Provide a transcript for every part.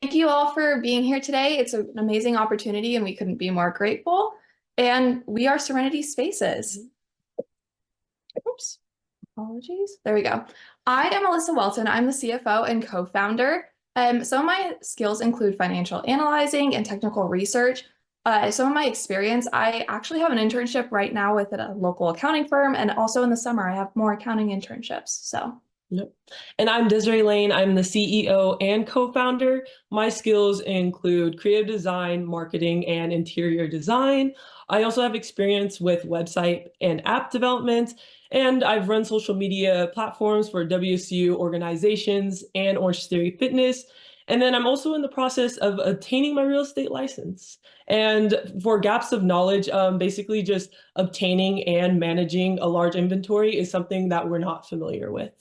Thank you all for being here today. It's an amazing opportunity and we couldn't be more grateful. And we are Serenity Spaces. Oops, apologies. There we go. I am Alyssa Welton. I'm the CFO and co-founder. Some of my skills include financial analyzing and technical research. Some of my experience, I actually have an internship right now with a local accounting firm, and also in the summer, I have more accounting internships. Yep. And I'm Desiree Lane. I'm the CEO and co-founder. My skills include creative design, marketing, and interior design. I also have experience with website and app development, and I've run social media platforms for WSU organizations and Orange Theory Fitness. And then I'm also in the process of obtaining my real estate license. And for gaps of knowledge, basically just obtaining and managing a large inventory is something that we're not familiar with.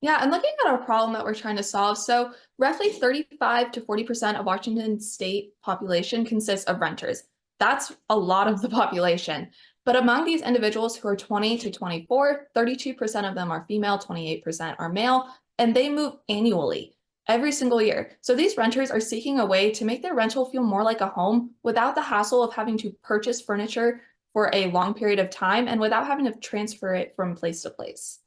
Yeah, and looking at our problem that we're trying to solve, so roughly 35 to 40% of Washington state population consists of renters. That's a lot of the population. But among these individuals who are 20 to 24, 32% of them are female, 28% are male, and they move annually every single year. So these renters are seeking a way to make their rental feel more like a home without the hassle of having to purchase furniture for a long period of time and without having to transfer it from place to place.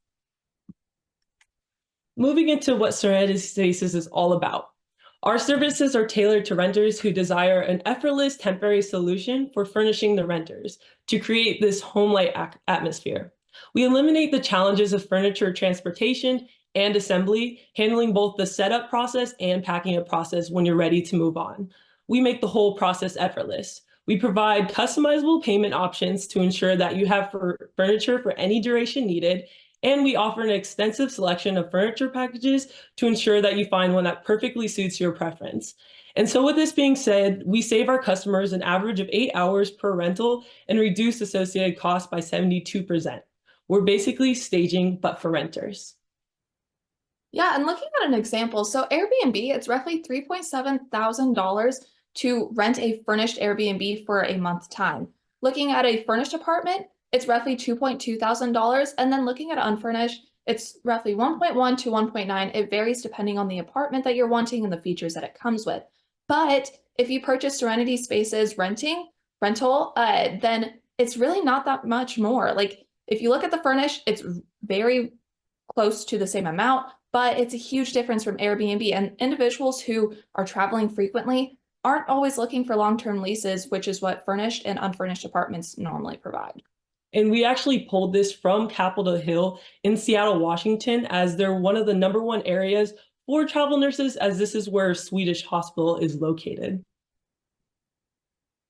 Moving into what Serenity Spaces is all about. Our services are tailored to renters who desire an effortless temporary solution for furnishing the renters to create this home-like atmosphere. We eliminate the challenges of furniture transportation and assembly, handling both the setup process and packing up process when you're ready to move on. We make the whole process effortless. We provide customizable payment options to ensure that you have furniture for any duration needed, and we offer an extensive selection of furniture packages to ensure that you find one that perfectly suits your preference. And so with this being said, we save our customers an average of 8 hours per rental and reduce associated costs by 72%. We're basically staging, but for renters. Yeah, and looking at an example, so Airbnb, it's roughly $3,700 to rent a furnished Airbnb for a month time. Looking at a furnished apartment, it's roughly $2,200. And then looking at unfurnished, it's roughly 1.1 to 1.9. It varies depending on the apartment that you're wanting and the features that it comes with. But if you purchase Serenity Spaces rental, then it's really not that much more. Like if you look at the furnished, it's very close to the same amount, but it's a huge difference from Airbnb. And individuals who are traveling frequently aren't always looking for long-term leases, which is what furnished and unfurnished apartments normally provide. And we actually pulled this from Capitol Hill in Seattle, Washington, as they're one of the #1 areas for travel nurses, as this is where Swedish Hospital is located.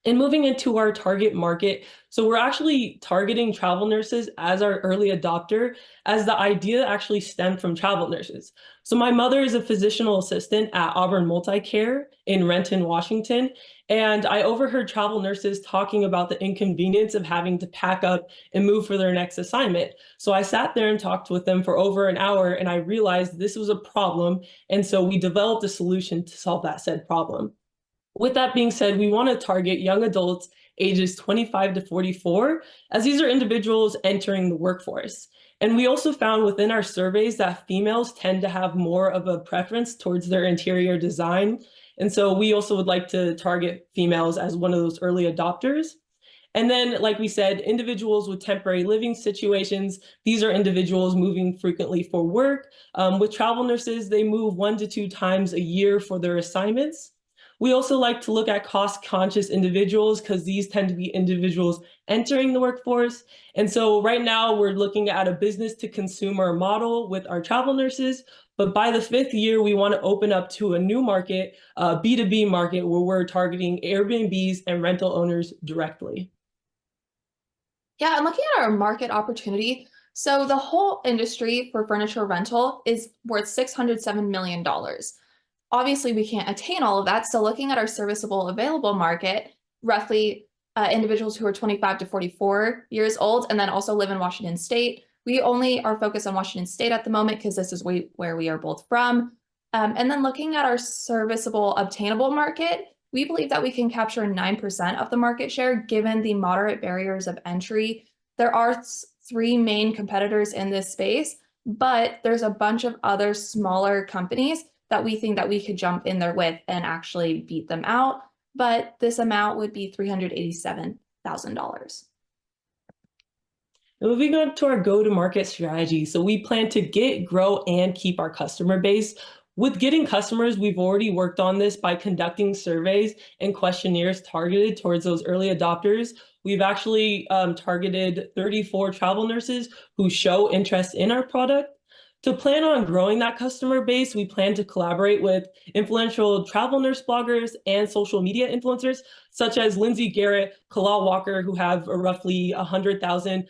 And moving into our target market, so we're actually targeting travel nurses as our early adopter, as the idea actually stemmed from travel nurses. So my mother is a physicianal assistant at Auburn Multicare in Renton, Washington, and I overheard travel nurses talking about the inconvenience of having to pack up and move for their next assignment. So I sat there and talked with them for over an hour, and I realized this was a problem, and so we developed a solution to solve that said problem. With that being said, we want to target young adults ages 25 to 44, as these are individuals entering the workforce. And we also found within our surveys that females tend to have more of a preference towards their interior design. And so we also would like to target females as one of those early adopters. And then, like we said, individuals with temporary living situations, these are individuals moving frequently for work. With travel nurses, they move 1 to 2 times a year for their assignments. We also like to look at cost-conscious individuals because these tend to be individuals entering the workforce. And so right now we're looking at a business to consumer model with our travel nurses. But by the 5th year, we want to open up to a new market, a B2B market, where we're targeting Airbnbs and rental owners directly. Yeah, and looking at our market opportunity, so the whole industry for furniture rental is worth $607 million. Obviously, we can't attain all of that. So looking at our serviceable available market, roughly individuals who are 25 to 44 years old, and then also live in Washington State. We only are focused on Washington State at the moment because this is where we are both from. And then looking at our serviceable obtainable market, we believe that we can capture 9% of the market share given the moderate barriers of entry. There are 3 main competitors in this space, but there's a bunch of other smaller companies that we think that we could jump in there with and actually beat them out. But this amount would be $387,000. Moving on to our go-to-market strategy. So we plan to get, grow, and keep our customer base. With getting customers, we've already worked on this by conducting surveys and questionnaires targeted towards those early adopters. We've actually targeted 34 travel nurses who show interest in our product. To plan on growing that customer base, we plan to collaborate with influential travel nurse bloggers and social media influencers, such as Lindsay Garrett, Kalal Walker, who have roughly 100,000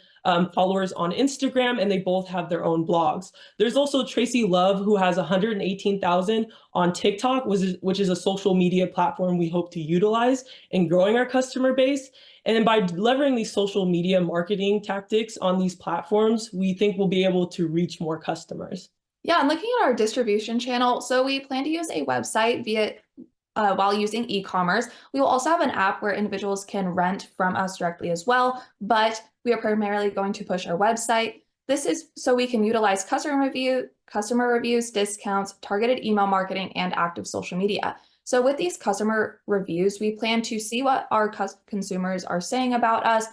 followers on Instagram, and they both have their own blogs. There's also Tracy Love, who has 118,000 on TikTok, which is a social media platform we hope to utilize in growing our customer base. And by leveraging these social media marketing tactics on these platforms, we think we'll be able to reach more customers. Yeah, and looking at our distribution channel, so we plan to use a website via while using e-commerce. We will also have an app where individuals can rent from us directly as well, but we are primarily going to push our website. This is so we can utilize customer reviews, discounts, targeted email marketing, and active social media. So with these customer reviews, we plan to see what our consumers are saying about us,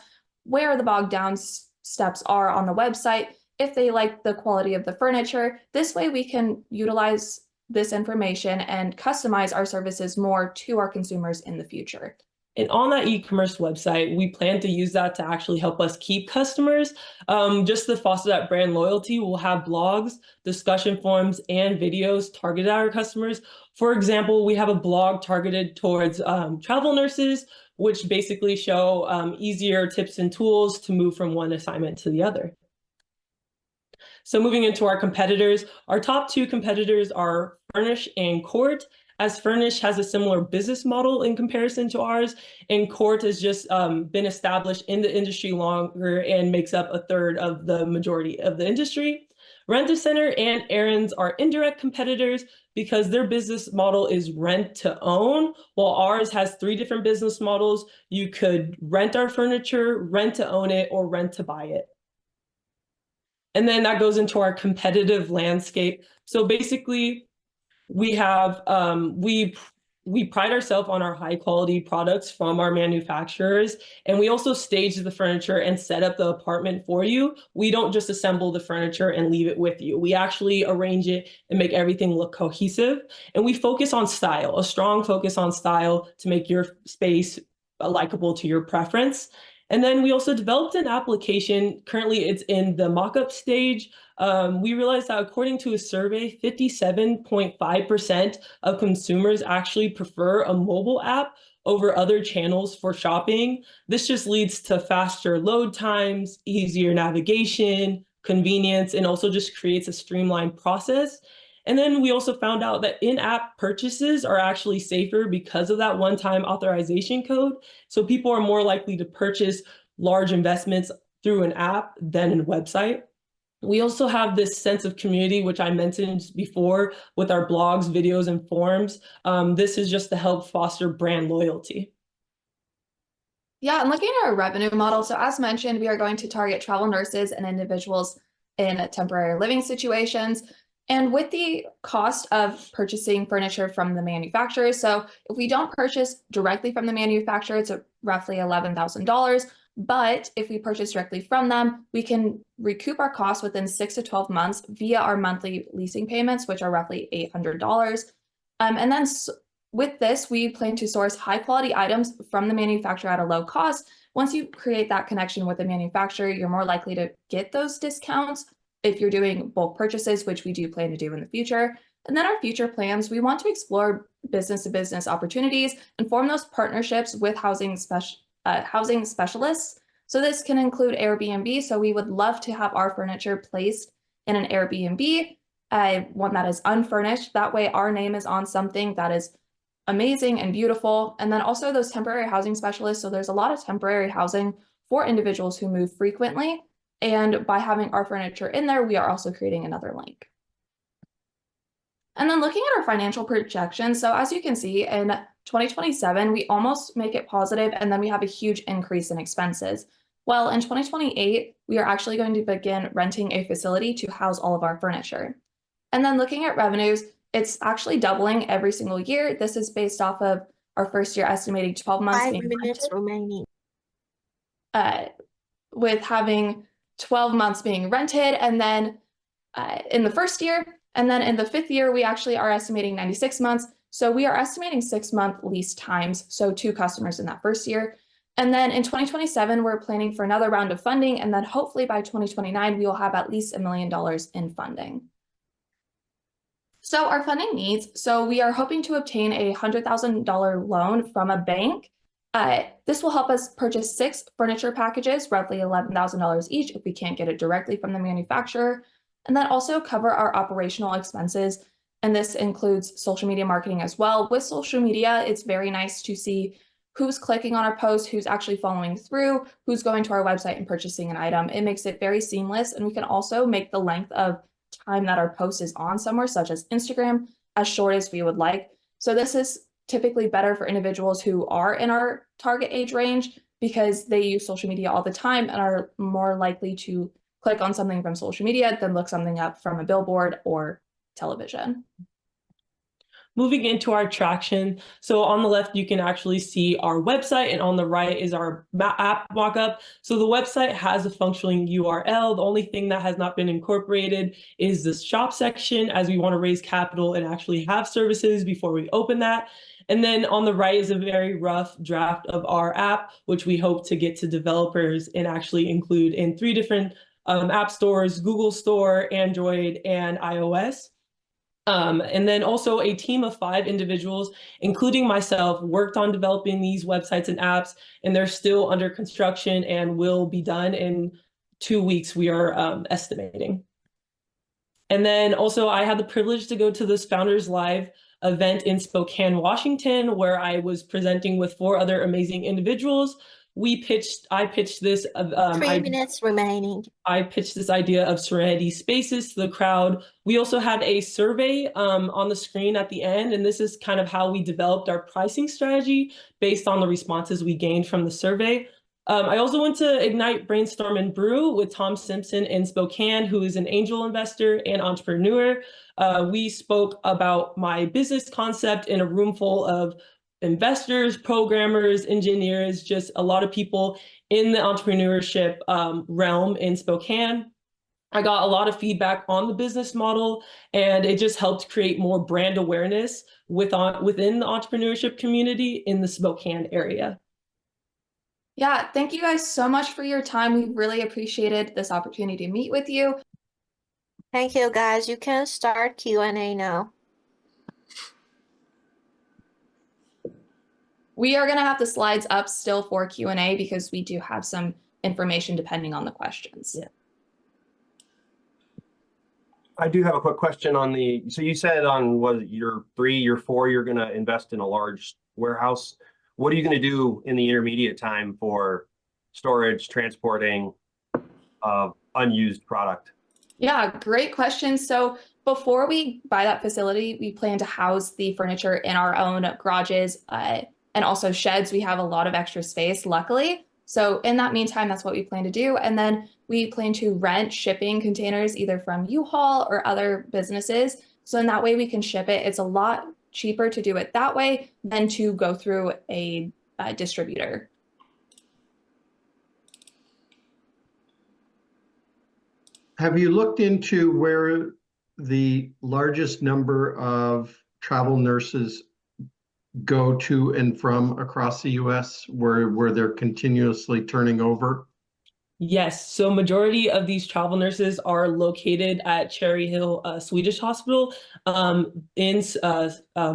where the bogged down steps are on the website, if they like the quality of the furniture. This way we can utilize this information and customize our services more to our consumers in the future. And on that e-commerce website, we plan to use that to actually help us keep customers. Just to foster that brand loyalty, we'll have blogs, discussion forums, and videos targeted at our customers. For example, we have a blog targeted towards travel nurses, which basically show easier tips and tools to move from one assignment to the other. So moving into our competitors, our top two competitors are Furnish and Court, as Furnish has a similar business model in comparison to ours, and Court has just been established in the industry longer and makes up a third of the majority of the industry. Rent-A-Center and Aaron's are indirect competitors because their business model is rent to own, while ours has three different business models. You could rent our furniture, rent to own it, or rent to buy it. And then that goes into our competitive landscape. So basically, we have we pride ourselves on our high quality products from our manufacturers, and we also stage the furniture and set up the apartment for you. We don't just assemble the furniture and leave it with you. We actually arrange it and make everything look cohesive, and we focus on style, a strong focus on style to make your space likable to your preference. And then we also developed an application. Currently, it's in the mock-up stage. We realized that according to a survey, 57.5% of consumers actually prefer a mobile app over other channels for shopping. This just leads to faster load times, easier navigation, convenience, and also just creates a streamlined process. And then we also found out that in-app purchases are actually safer because of that one-time authorization code. So people are more likely to purchase large investments through an app than a website. We also have this sense of community, which I mentioned before with our blogs, videos, and forums. This is just to help foster brand loyalty. Yeah, and looking at our revenue model, so as mentioned, we are going to target travel nurses and individuals in temporary living situations. And with the cost of purchasing furniture from the manufacturer, so if we don't purchase directly from the manufacturer, it's roughly $11,000. But if we purchase directly from them, we can recoup our costs within 6 to 12 months via our monthly leasing payments, which are roughly $800. And then with this, we plan to source high quality items from the manufacturer at a low cost. Once you create that connection with the manufacturer, you're more likely to get those discounts if you're doing bulk purchases, which we do plan to do in the future. And then our future plans, we want to explore business to business opportunities and form those partnerships with housing specialists. So this can include Airbnb. So we would love to have our furniture placed in an Airbnb, one that is unfurnished. That way our name is on something that is amazing and beautiful. And then also those temporary housing specialists. So there's a lot of temporary housing for individuals who move frequently. And by having our furniture in there, we are also creating another link. And then looking at our financial projections, so as you can see in 2027, we almost make it positive, and then we have a huge increase in expenses. Well, in 2028, we are actually going to begin renting a facility to house all of our furniture. And then looking at revenues, It's actually doubling every single year. This is based off of our first year estimating 12 months 5 minutes remaining. uh, with having 12 months being rented, and then in the first year, and then in the fifth year, we actually are estimating 96 months. So we are estimating 6-month lease times, so 2 customers in that first year. And then in 2027, we're planning for another round of funding, and then hopefully by 2029, we will have at least $1 million in funding. So our funding needs, so we are hoping to obtain a $100,000 loan from a bank. This will help us purchase 6 furniture packages, roughly $11,000 each if we can't get it directly from the manufacturer, and then also cover our operational expenses. And this includes social media marketing as well. With social media, it's very nice to see who's clicking on our post, who's actually following through, who's going to our website and purchasing an item. It makes it very seamless, and we can also make the length of time that our post is on somewhere, such as Instagram, as short as we would like. So this is typically better for individuals who are in our target age range because they use social media all the time and are more likely to click on something from social media than look something up from a billboard or television. Moving into our traction. So on the left, you can actually see our website, and on the right is our app mockup. So the website has a functioning URL. The only thing that has not been incorporated is the shop section, as we want to raise capital and actually have services before we open that. And then on the right is a very rough draft of our app, which we hope to get to developers and actually include in 3 different app stores: Google Store, Android, and iOS. And then also a team of 5 individuals, including myself, worked on developing these websites and apps, and they're still under construction and will be done in 2 weeks, we are estimating. And then also I had the privilege to go to this Founders Live event in Spokane, Washington, where I was presenting with 4 other amazing individuals. I pitched this. 3 minutes remaining. I pitched this idea of Serenity spaces to the crowd. We also had a survey on the screen at the end, and this is kind of how we developed our pricing strategy based on the responses we gained from the survey. I also went to Ignite, Brainstorm, and Brew with Tom Simpson in Spokane, who is an angel investor and entrepreneur. We spoke about my business concept in a room full of investors, programmers, engineers, just a lot of people in the entrepreneurship realm in Spokane. I got a lot of feedback on the business model, and it just helped create more brand awareness within the entrepreneurship community in the Spokane area. Yeah, thank you guys so much for your time. We really appreciated this opportunity to meet with you. Thank you, guys. You can start Q&A now. We are going to have the slides up still for Q&A because we do have some information depending on the questions. Yeah. I do have a quick question on so you said on year 3, year 4, you're going to invest in a large warehouse. What are you going to do in the intermediate time for storage, transporting unused product? Yeah, great question. So before we buy that facility, we plan to house the furniture in our own garages and also sheds. We have a lot of extra space, luckily. So in that meantime, that's what we plan to do. And then we plan to rent shipping containers either from U-Haul or other businesses. So in that way we can ship it. It's a lot cheaper to do it that way than to go through a distributor. Have you looked into where the largest number of travel nurses go to and from across the US, where they're continuously turning over? Yes, so majority of these travel nurses are located at Cherry Hill Swedish Hospital in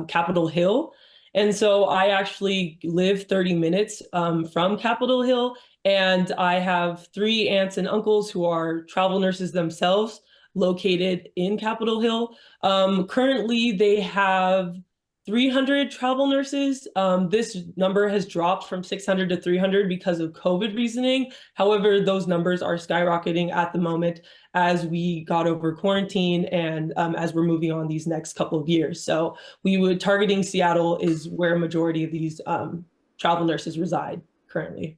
Capitol Hill. And so I actually live 30 minutes from Capitol Hill, and I have 3 aunts and uncles who are travel nurses themselves located in Capitol Hill. Currently, they have 300 travel nurses. This number has dropped from 600 to 300 because of COVID reasoning. However, those numbers are skyrocketing at the moment as we got over quarantine and as we're moving on these next couple of years. So targeting Seattle is where a majority of these travel nurses reside currently.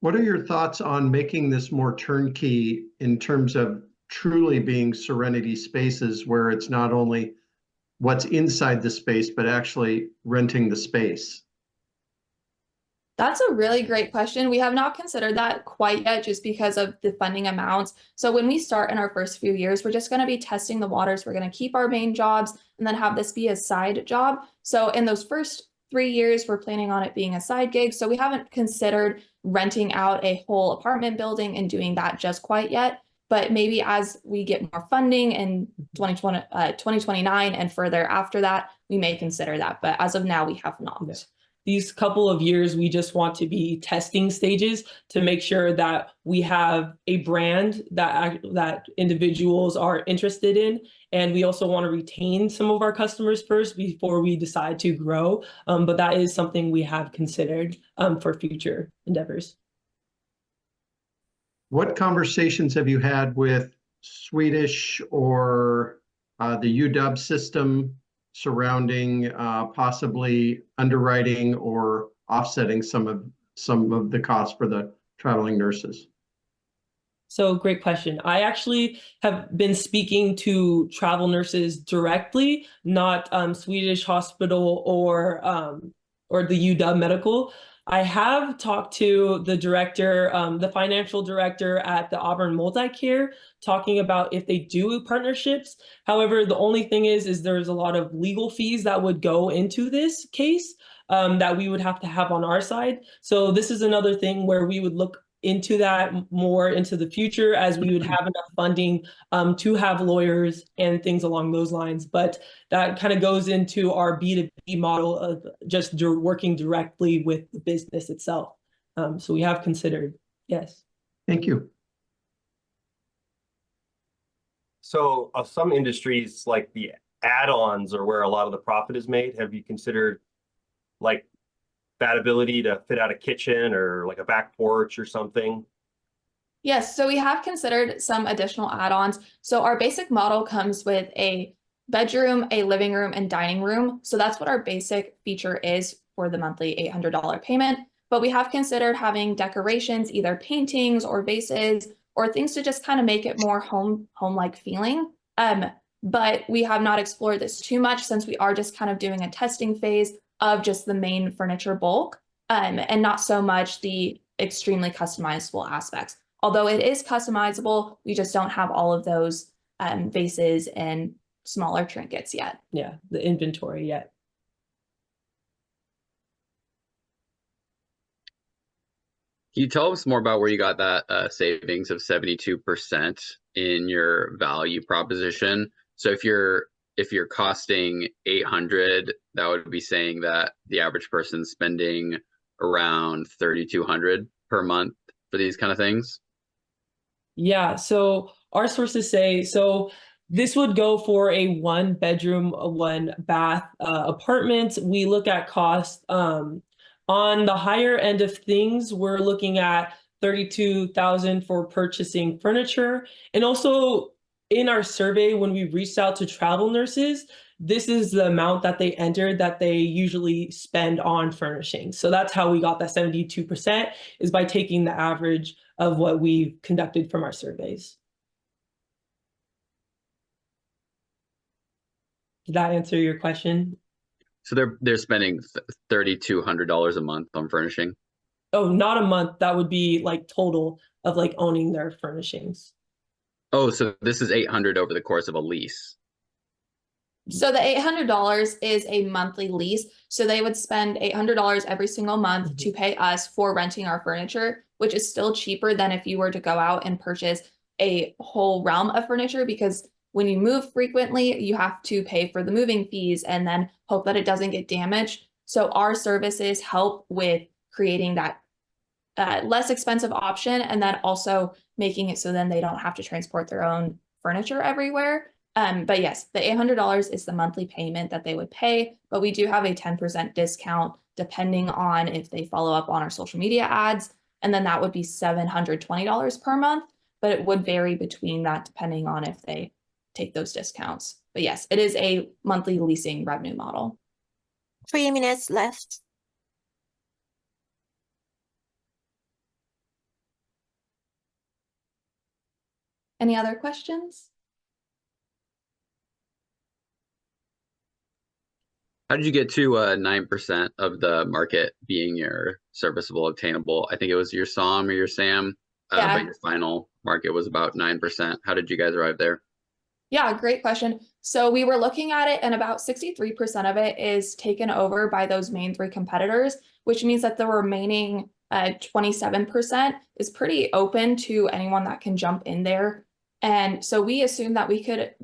What are your thoughts on making this more turnkey in terms of truly being Serenity spaces where it's not only what's inside the space, but actually renting the space? That's a really great question. We have not considered that quite yet just because of the funding amounts. So when we start in our first few years, we're just going to be testing the waters. We're going to keep our main jobs and then have this be a side job. So in those first 3 years, we're planning on it being a side gig. So we haven't considered renting out a whole apartment building and doing that just quite yet. But maybe as we get more funding in 2029 and further after that, we may consider that. But as of now, we have not. Yeah. These couple of years, we just want to be testing stages to make sure that we have a brand that individuals are interested in. And we also want to retain some of our customers first before we decide to grow. But that is something we have considered for future endeavors. What conversations have you had with Swedish or the UW system surrounding possibly underwriting or offsetting some of the costs for the traveling nurses? So great question. I actually have been speaking to travel nurses directly, not Swedish Hospital or the UW Medical. I have talked to the director, the financial director at the Auburn Multicare, talking about if they do partnerships. However, the only thing is there's a lot of legal fees that would go into this case that we would have to have on our side. So this is another thing where we would look into that more into the future as we would have enough funding to have lawyers and things along those lines. But that kind of goes into our B2B model of just working directly with the business itself. So we have considered, yes. Thank you. So some industries like the add-ons are where a lot of the profit is made. Have you considered like that ability to fit out a kitchen or like a back porch or something? Yes, so we have considered some additional add-ons. So our basic model comes with a bedroom, a living room, and dining room. So that's what our basic feature is for the monthly $800 payment. But we have considered having decorations, either paintings or vases, or things to just kind of make it more home-like feeling. But we have not explored this too much since we are just kind of doing a testing phase of just the main furniture bulk, and not so much the extremely customizable aspects. Although it is customizable, we just don't have all of those vases and smaller trinkets yet. Yeah, the inventory yet. Can you tell us more about where you got that savings of 72% in your value proposition? So if you're costing 800, that would be saying that the average person's spending around 3,200 per month for these kind of things. Yeah, so our sources say, so this would go for a 1 bedroom, a 1 bath apartment. We look at cost on the higher end of things. We're looking at 32,000 for purchasing furniture. And also in our survey, when we reached out to travel nurses, this is the amount that they entered that they usually spend on furnishing. So that's how we got that 72%, is by taking the average of what we conducted from our surveys. Did that answer your question? So they're spending $3,200 a month on furnishing. Oh, not a month. That would be like total of like owning their furnishings. Oh, so this is 800 over the course of a lease. So the $800 is a monthly lease. So they would spend $800 every single month to pay us for renting our furniture, which is still cheaper than if you were to go out and purchase a whole realm of furniture, because when you move frequently, you have to pay for the moving fees and then hope that it doesn't get damaged. So our services help with creating that less expensive option, and then also making it so then they don't have to transport their own furniture everywhere. But yes, the $800 is the monthly payment that they would pay, but we do have a 10% discount depending on if they follow up on our social media ads, and then that would be $720 per month, but it would vary between that depending on if they take those discounts. But yes, it is a monthly leasing revenue model. 3 minutes left. Any other questions? How did you get to 9% of the market being your serviceable obtainable? I think it was your SOM or your SAM, Yeah. but your final market was about 9%. How did you guys arrive there? Yeah, great question. So we were looking at it, and about 63% of it is taken over by those main three competitors, which means that the remaining 27% is pretty open to anyone that can jump in there. And so we assumed that we could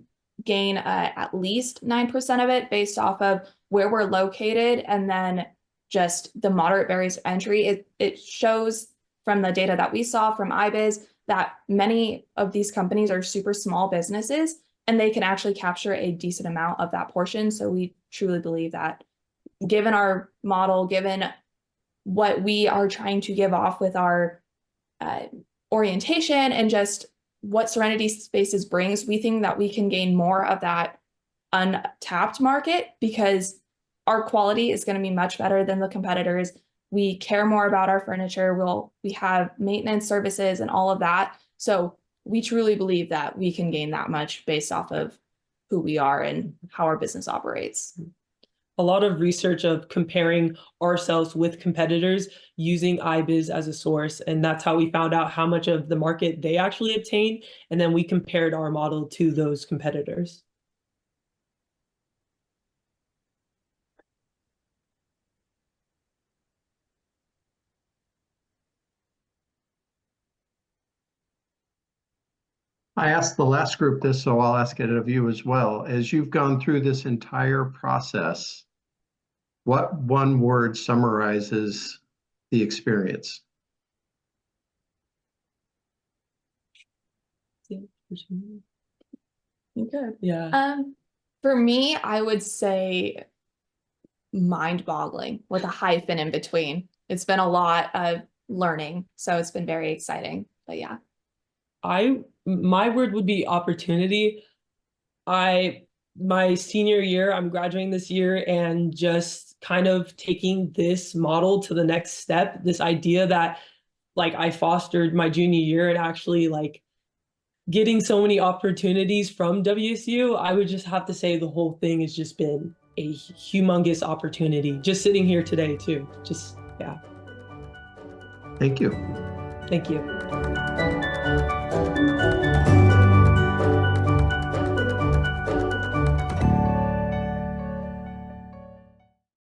gain at least 9% of it based off of where we're located, and then just the moderate barriers to entry. It shows from the data that we saw from IBIZ that many of these companies are super small businesses, and they can actually capture a decent amount of that portion. So we truly believe that given our model, given what we are trying to give off with our orientation and just what Serenity Spaces brings, we think that we can gain more of that untapped market because our quality is going to be much better than the competitors. We care more about our furniture. We have maintenance services and all of that. So we truly believe that we can gain that much based off of who we are and how our business operates. A lot of research of comparing ourselves with competitors using IBIZ as a source. And that's how we found out how much of the market they actually obtained. And then we compared our model to those competitors. I asked the last group this, so I'll ask it of you as well. As you've gone through this entire process, what one word summarizes the experience? Good. Yeah. For me, I would say mind-boggling with a hyphen in between. It's been a lot of learning, so it's been very exciting. But yeah. My word would be opportunity. My senior year, I'm graduating this year, and just kind of taking this model to the next step, this idea that like I fostered my junior year and actually like getting so many opportunities from WSU, I would just have to say the whole thing has just been a humongous opportunity. Just sitting here today too. Just, yeah. Thank you. Thank you.